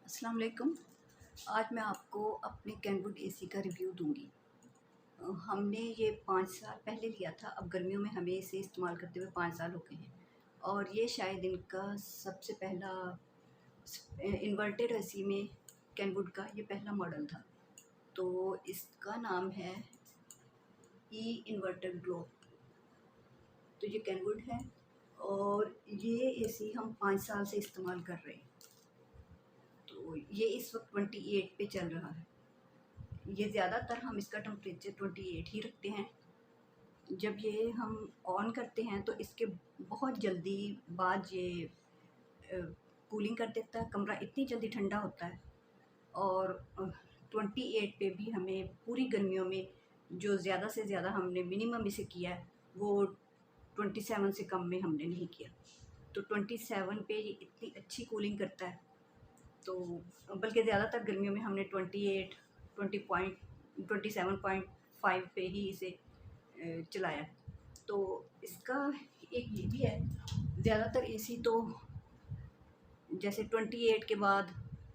अस्सलाम वालेकुम। आज मैं आपको अपने कैनवुड एसी का रिव्यू दूंगी। हमने ये 5 साल पहले लिया था। अब गर्मियों में हमें इसे इस्तेमाल करते हुए 5 साल हो गए हैं और ये शायद इनका सबसे पहला इन्वर्टेड एसी में कैनवुड का ये पहला मॉडल था। तो इसका नाम है ई इन्वर्टर ग्लो। तो ये कैनवुड है और ये एसी हम 5 साल से इस्तेमाल कर रहे हैं। तो ये इस वक्त 28 पे चल रहा है। ये ज़्यादातर हम इसका टेम्परेचर 28 ही रखते हैं। जब ये हम ऑन करते हैं तो इसके बहुत जल्दी बाद ये कूलिंग कर देता है। कमरा इतनी जल्दी ठंडा होता है और 28 पे भी हमें पूरी गर्मियों में जो ज़्यादा से ज़्यादा हमने मिनिमम इसे किया है वो 27 से कम में हमने नहीं किया। तो 27 पे ये इतनी अच्छी कूलिंग करता है। तो बल्कि ज़्यादातर गर्मियों में हमने 28 27.5 पे ही इसे चलाया। तो इसका एक ये भी है, ज़्यादातर एसी तो जैसे 28 के बाद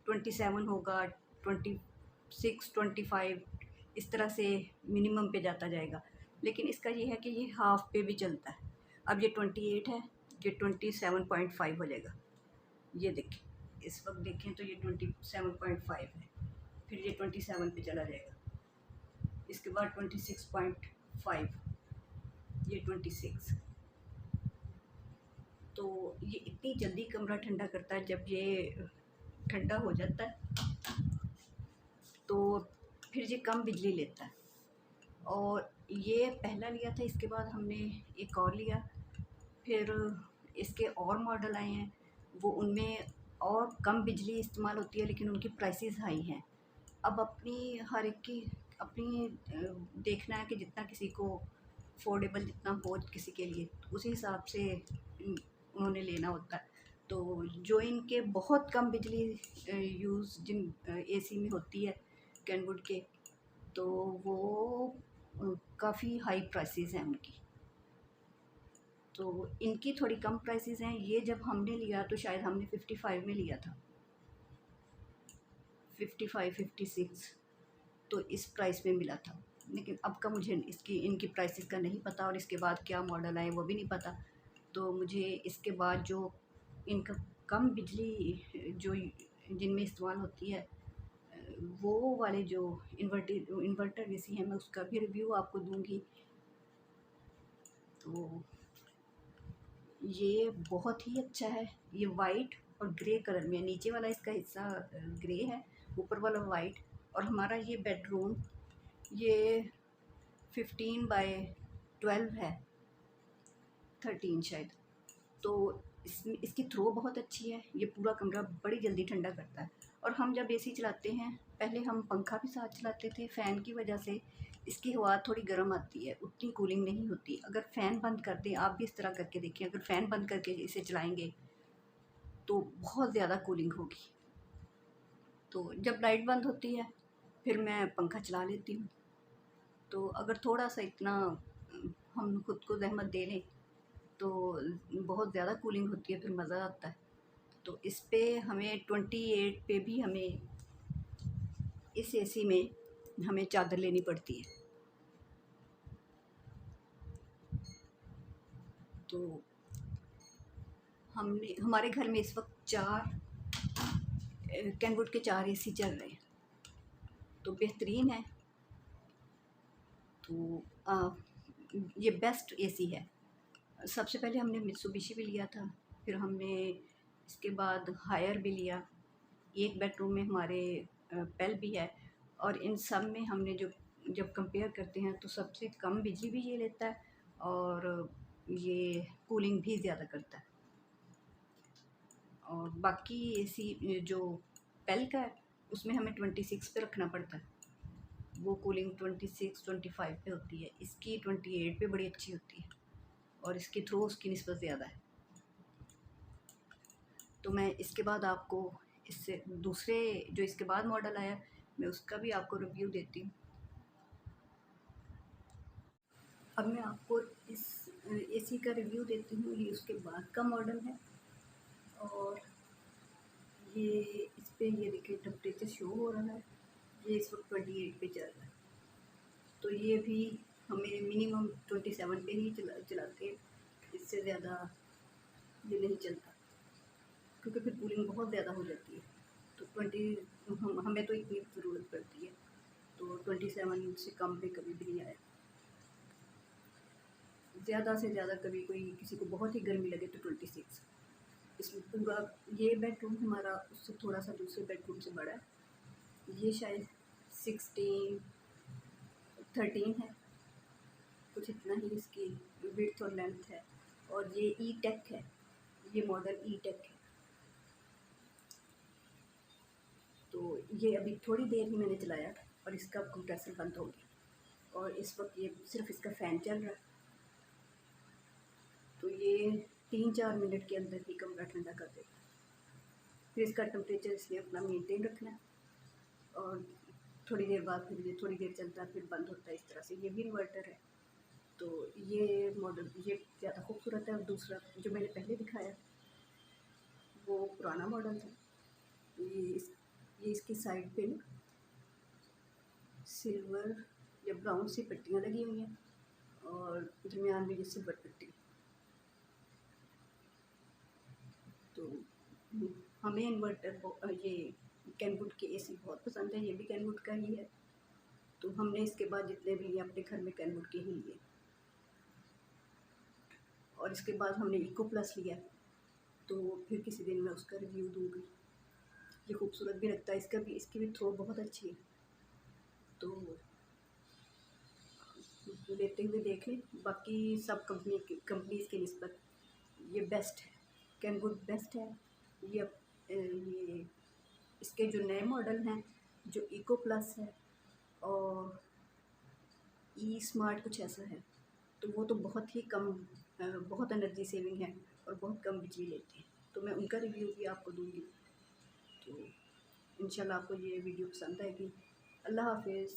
27 होगा, 26 25 इस तरह से मिनिमम पे जाता जाएगा। लेकिन इसका ये है कि ये हाफ पे भी चलता है। अब ये 28 है, ये 27.5 हो जाएगा। ये देखें, इस वक्त देखें तो ये 27.5 है, फिर ये 27 पे चला जाएगा। इसके बाद 26.5, ये 26। तो ये इतनी जल्दी कमरा ठंडा करता है। जब ये ठंडा हो जाता है तो फिर ये कम बिजली लेता है। और ये पहला लिया था, इसके बाद हमने एक और लिया, फिर इसके और मॉडल आए हैं, वो उनमें और कम बिजली इस्तेमाल होती है लेकिन उनकी प्राइसेस हाई हैं। अब अपनी हर एक की अपनी देखना है कि जितना किसी को अफोर्डेबल जितना हो किसी के लिए, उसी हिसाब से उन्होंने लेना होता है। तो जो इनके बहुत कम बिजली यूज़ जिन एसी में होती है कैनवुड के, तो वो काफ़ी हाई प्राइसेस हैं उनकी। तो इनकी थोड़ी कम प्राइसेस हैं। ये जब हमने लिया तो शायद हमने 55 में लिया था, 55 56, तो इस प्राइस में मिला था। लेकिन अब का मुझे इसकी इनकी प्राइसेस का नहीं पता और इसके बाद क्या मॉडल आए वो भी नहीं पता। तो मुझे इसके बाद जो इनका कम बिजली जो जिनमें इस्तेमाल होती है वो वाले जो इन्वर्टर एसी है, मैं उसका भी रिव्यू आपको दूंगी। तो ये बहुत ही अच्छा है। ये वाइट और ग्रे कलर में, नीचे वाला इसका हिस्सा ग्रे है, ऊपर वाला वाइट। और हमारा ये बेडरूम ये 15/12 है, 13 शायद। तो इसकी थ्रो बहुत अच्छी है। ये पूरा कमरा बड़ी जल्दी ठंडा करता है। और हम जब एसी चलाते हैं, पहले हम पंखा भी साथ चलाते थे, फ़ैन की वजह से इसकी हवा थोड़ी गर्म आती है, उतनी कूलिंग नहीं होती। अगर फ़ैन बंद कर दें, आप भी इस तरह करके देखिए, अगर फ़ैन बंद करके इसे चलाएँगे तो बहुत ज़्यादा कूलिंग होगी। तो जब लाइट बंद होती है फिर मैं पंखा चला लेती हूँ। तो अगर थोड़ा-सा इतना हम खुद को ज़हमत दे लें तो बहुत ज़्यादा कूलिंग होती है, फिर मज़ा आता है। तो इस पे हमें 28 पे भी हमें इस एसी में हमें चादर लेनी पड़ती है। तो हमने हमारे घर में इस वक्त 4 कैनवुड के 4 एसी चल रहे हैं, तो बेहतरीन है। तो ये बेस्ट एसी है। सबसे पहले हमने मित्सुबिशी भी लिया था, फिर हमने इसके बाद हायर भी लिया। एक बेडरूम में हमारे पेल भी है। और इन सब में हमने जो जब कंपेयर करते हैं तो सबसे कम बिजली भी ये लेता है और ये कूलिंग भी ज़्यादा करता है। और बाकी एसी जो पेल का है उसमें हमें 26 पे रखना पड़ता है, वो कूलिंग 26 25 पे होती है। इसकी 28 पे बड़ी अच्छी होती है और इसकी थ्रो उसकी निस्बत ज़्यादा है। तो मैं इसके बाद आपको इससे दूसरे जो इसके बाद मॉडल आया, मैं उसका भी आपको रिव्यू देती हूँ। अब मैं आपको इस एसी का रिव्यू देती हूँ। ये उसके बाद का मॉडल है और ये इस पे ये देखिए टेम्परेचर शो हो रहा है, ये इस वक्त 28 पे चल रहा है। तो ये भी हमें मिनिमम 27 पे ही चलाते हैं, इससे ज़्यादा ये नहीं चलता क्योंकि फिर कूलिंग बहुत ज़्यादा हो जाती है। तो 20 हमें तो इतनी ज़रूरत पड़ती है, तो 27 से कम पे कभी भी नहीं आया। ज़्यादा से ज़्यादा कभी कोई किसी को बहुत ही गर्मी लगे तो 26। इसमें पूरा ये बेडरूम हमारा उससे थोड़ा सा दूसरे बेडरूम से बड़ा है, ये शायद 16 13 है, कुछ इतना ही इसकी विड्थ और लेंथ है। और ये ई टेक है, ये मॉडल ई टेक है। तो ये अभी थोड़ी देर ही मैंने चलाया और इसका कंप्रेसर बंद हो गया और इस वक्त ये सिर्फ इसका फ़ैन चल रहा है। तो ये 3-4 मिनट के अंदर ही कमरा ठंडा कर देगा। फिर इसका टेम्परेचर इसलिए अपना मेंटेन रखना है और थोड़ी देर बाद फिर ये थोड़ी देर चलता है फिर बंद होता है इस तरह से। ये भी इन्वर्टर है। तो ये मॉडल ये ज़्यादा खूबसूरत है और दूसरा जो मैंने पहले दिखाया वो पुराना मॉडल था। ये इसकी साइड पे ना सिल्वर या ब्राउन सी पट्टियाँ लगी हुई हैं और दरमियान में ये सिल्वर पट्टी। तो हमें इन्वर्टर ये कैनवुड के एसी बहुत पसंद है, ये भी कैनवुड का ही है। तो हमने इसके बाद जितने भी लिए अपने घर में कैनवुड के ही लिए। और इसके बाद हमने इको प्लस लिया, तो फिर किसी दिन मैं उसका रिव्यू दूँगी। ये खूबसूरत भी लगता है, इसकी भी थ्रो बहुत अच्छी है। तो लेते हुए देख लें। बाकी सब कंपनीज़ की निस्बत ये बेस्ट है, कैनवुड बेस्ट है। ये इसके जो नए मॉडल हैं जो इको प्लस है और ई स्मार्ट कुछ ऐसा है, तो वो तो बहुत ही कम बहुत एनर्जी सेविंग है और बहुत कम बिजली लेते हैं। तो मैं उनका रिव्यू भी आपको दूँगी। तो इंशाल्लाह आपको ये वीडियो पसंद आएगी। अल्लाह हाफ़िज़।